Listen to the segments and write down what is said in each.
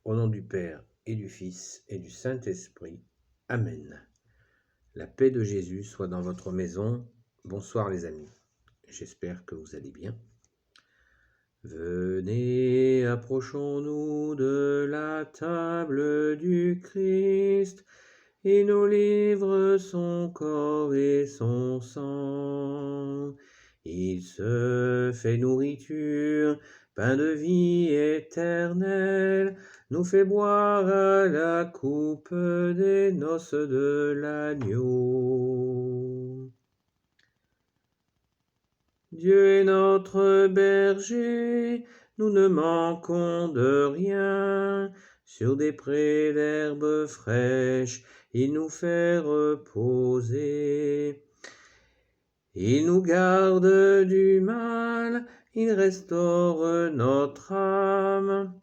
Au nom du Père et du Fils et du Saint-Esprit. Amen. La paix de Jésus soit dans votre maison. Bonsoir les amis. J'espère que vous allez bien. Venez, approchons-nous de la table du Christ. Il nous livre son corps et son sang. Il se fait nourriture, pain de vie éternelle, nous fait boire à la coupe des noces de l'agneau. Dieu est notre berger, nous ne manquons de rien. Sur des prés d'herbes fraîches, il nous fait reposer. Il nous garde du mal, il restaure notre âme.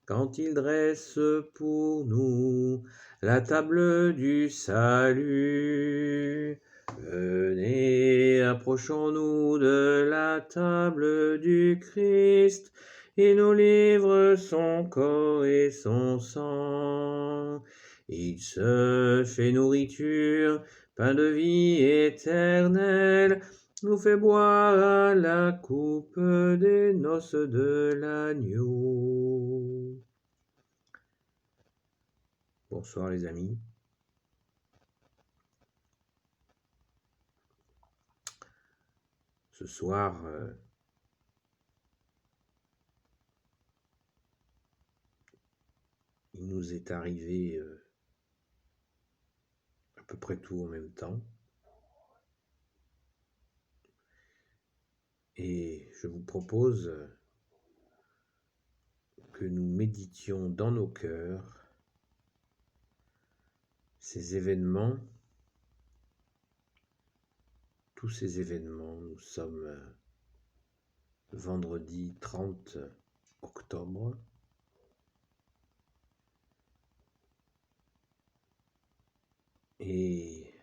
Quand il dresse pour nous la table du salut. Venez, approchons-nous de la table du Christ. Il nous livre son corps et son sang. Il se fait nourriture, pain de vie éternelle, nous fait boire à la coupe des noces de l'agneau. Bonsoir les amis. Ce soir, il nous est arrivé à peu près tout en même temps. Et je vous propose que nous méditions dans nos cœurs ces événements, tous ces événements. Nous sommes vendredi 30 octobre. Et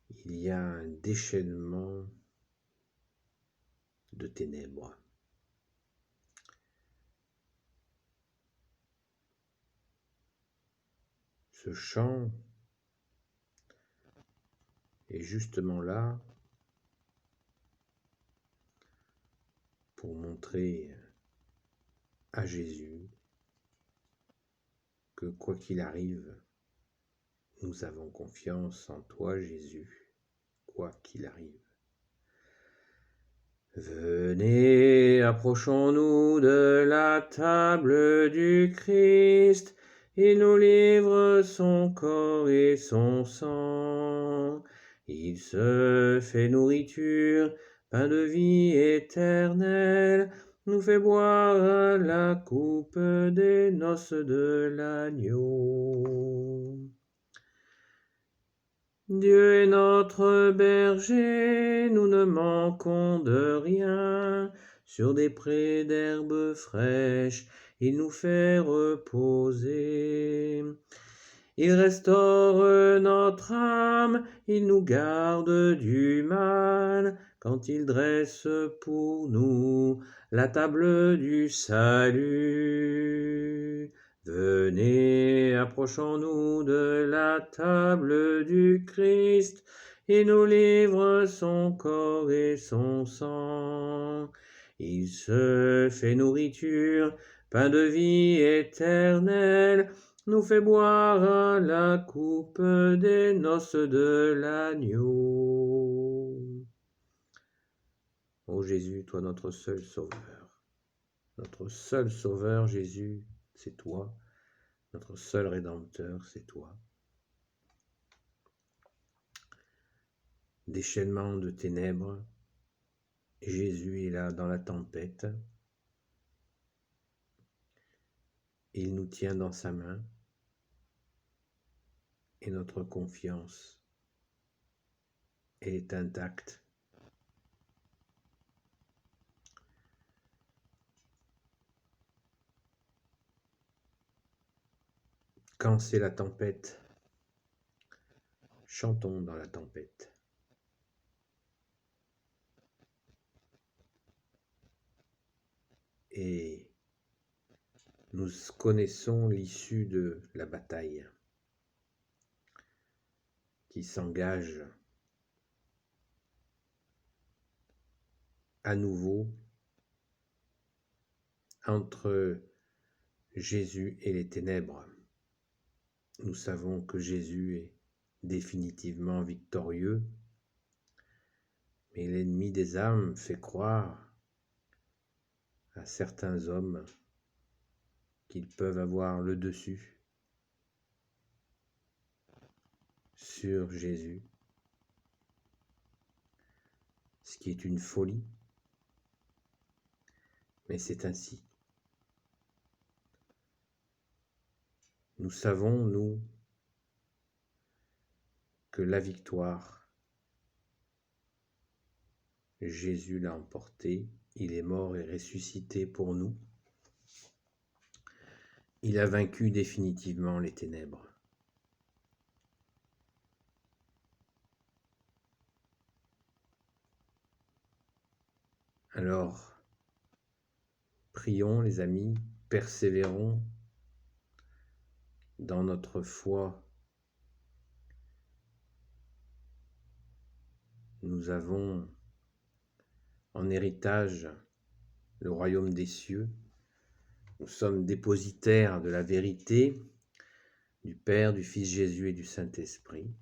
il y a un déchaînement de ténèbres. Ce chant est justement là pour montrer à Jésus que quoi qu'il arrive, nous avons confiance en toi, Jésus, quoi qu'il arrive. Venez, approchons-nous de la table du Christ. Il nous livre son corps et son sang. Il se fait nourriture, pain de vie éternelle, nous fait boire à la coupe des noces de l'agneau. Dieu est notre berger, nous ne manquons de rien. Sur des prés d'herbes fraîches, il nous fait reposer. Il restaure notre âme, il nous garde du mal, quand il dresse pour nous la table du salut. Venez, approchons-nous de la table du Christ, il nous livre son corps et son sang. Il se fait nourriture, pain de vie éternelle, nous fait boire à la coupe des noces de l'agneau. Ô Jésus, toi notre seul sauveur, Jésus, c'est toi. Notre seul Rédempteur, c'est toi. Déchaînement de ténèbres, Jésus est là dans la tempête. Il nous tient dans sa main et notre confiance est intacte. Quand c'est la tempête, chantons dans la tempête. Et nous connaissons l'issue de la bataille qui s'engage à nouveau entre Jésus et les ténèbres. Nous savons que Jésus est définitivement victorieux, mais l'ennemi des âmes fait croire à certains hommes qu'ils peuvent avoir le dessus sur Jésus, ce qui est une folie, mais c'est ainsi. Nous savons, nous, que la victoire, Jésus l'a emportée, il est mort et ressuscité pour nous. Il a vaincu définitivement les ténèbres. Alors, prions les amis, persévérons dans notre foi. Nous avons en héritage le royaume des cieux. Nous sommes dépositaires de la vérité du Père, du Fils Jésus et du Saint-Esprit.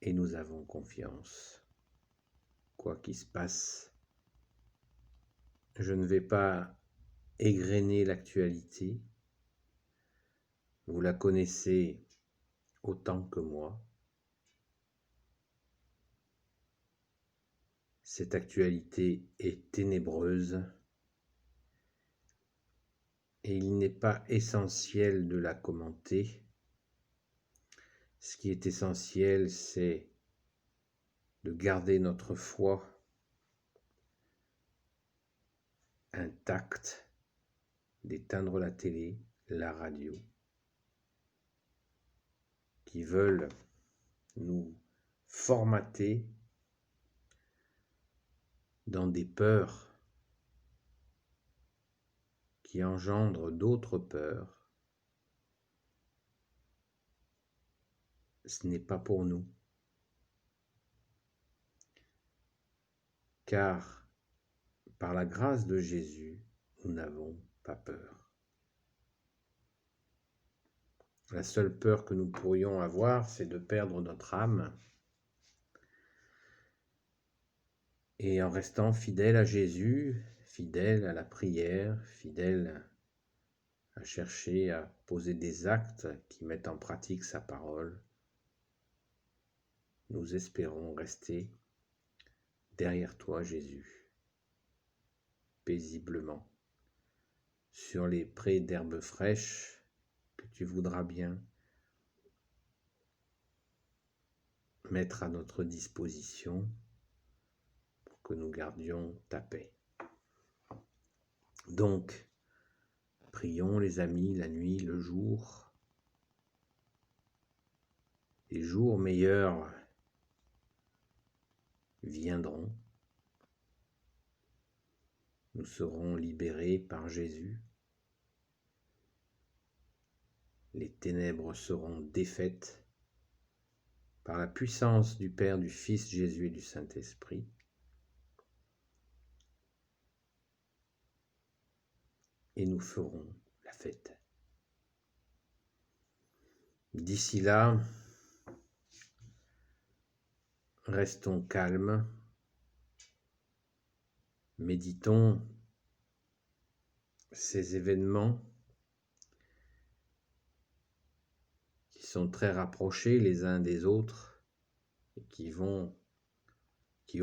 Et nous avons confiance. Quoi qu'il se passe, je ne vais pas égrener l'actualité. Vous la connaissez autant que moi. Cette actualité est ténébreuse et il n'est pas essentiel de la commenter. Ce qui est essentiel, c'est de garder notre foi intacte, d'éteindre la télé, la radio, qui veulent nous formater dans des peurs qui engendrent d'autres peurs. Ce n'est pas pour nous, car par la grâce de Jésus, nous n'avons pas peur. La seule peur que nous pourrions avoir, c'est de perdre notre âme. Et en restant fidèle à Jésus, fidèle à la prière, fidèle à chercher à poser des actes qui mettent en pratique sa parole, nous espérons rester derrière toi, Jésus, paisiblement, sur les prés d'herbes fraîches que tu voudras bien mettre à notre disposition pour que nous gardions ta paix. Donc, prions les amis la nuit, le jour. Les jours meilleurs viendront. Nous serons libérés par Jésus. Les ténèbres seront défaites par la puissance du Père, du Fils Jésus et du Saint-Esprit. Et nous ferons la fête. D'ici là, restons calmes, méditons ces événements qui sont très rapprochés les uns des autres et qui ont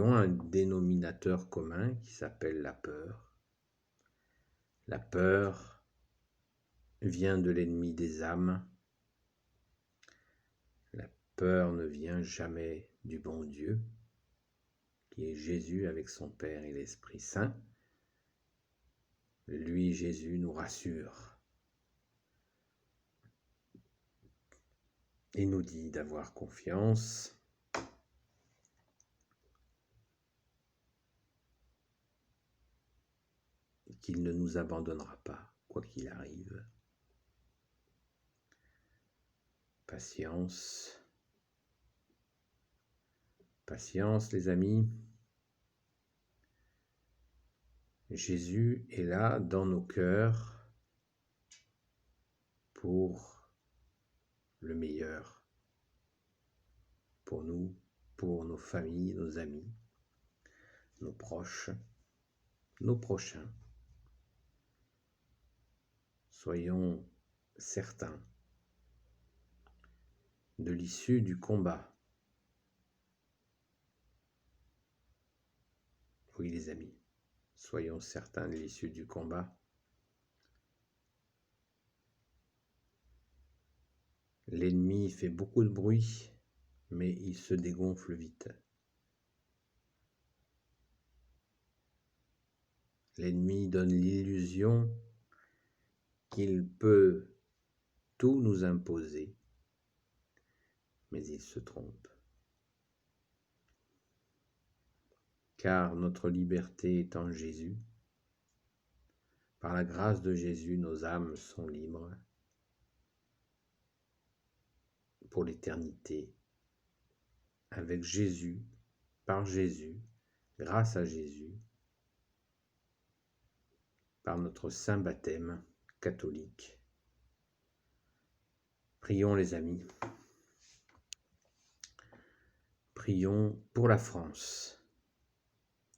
un dénominateur commun qui s'appelle la peur. La peur vient de l'ennemi des âmes. La peur ne vient jamais du bon Dieu, qui est Jésus avec son Père et l'Esprit Saint. Lui, Jésus, nous rassure et nous dit d'avoir confiance. qu'il ne nous abandonnera pas, quoi qu'il arrive. Patience. Patience, les amis. Jésus est là dans nos cœurs pour le meilleur, pour nous, pour nos familles, nos amis, nos proches, nos prochains. Soyons certains de l'issue du combat. Oui, les amis, soyons certains de l'issue du combat. L'ennemi fait beaucoup de bruit, mais il se dégonfle vite. L'ennemi donne l'illusion qu'il peut tout nous imposer, mais il se trompe. Car notre liberté est en Jésus. Par la grâce de Jésus, nos âmes sont libres pour l'éternité. Avec Jésus, par Jésus, grâce à Jésus, par notre saint baptême catholique. Prions les amis. Prions pour la France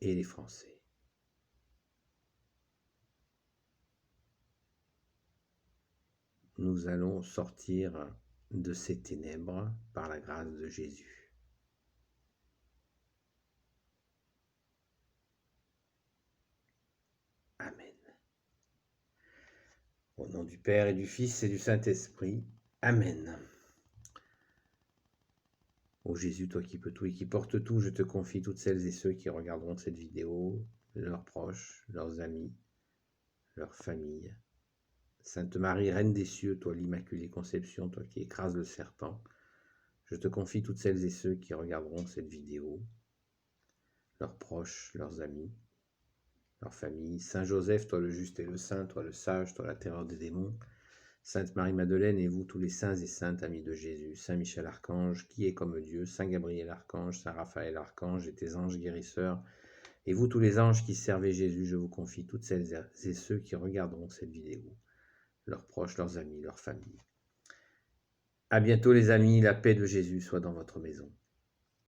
et les Français. Nous allons sortir de ces ténèbres par la grâce de Jésus. Amen. Au nom du Père et du Fils et du Saint-Esprit. Amen. Ô Jésus, toi qui peux tout et qui portes tout, je te confie toutes celles et ceux qui regarderont cette vidéo, leurs proches, leurs amis, leurs familles. Sainte Marie, Reine des cieux, toi l'Immaculée Conception, toi qui écrases le serpent, je te confie toutes celles et ceux qui regarderont cette vidéo, leurs proches, leurs amis, leurs familles. Saint Joseph, toi le juste et le saint, toi le sage, toi la terreur des démons. Sainte Marie-Madeleine et vous tous les saints et saintes amis de Jésus, Saint Michel Archange, qui est comme Dieu, Saint Gabriel Archange, Saint Raphaël Archange et tes anges guérisseurs, et vous tous les anges qui servez Jésus, je vous confie toutes celles et ceux qui regarderont cette vidéo, leurs proches, leurs amis, leurs familles. À bientôt les amis, la paix de Jésus soit dans votre maison.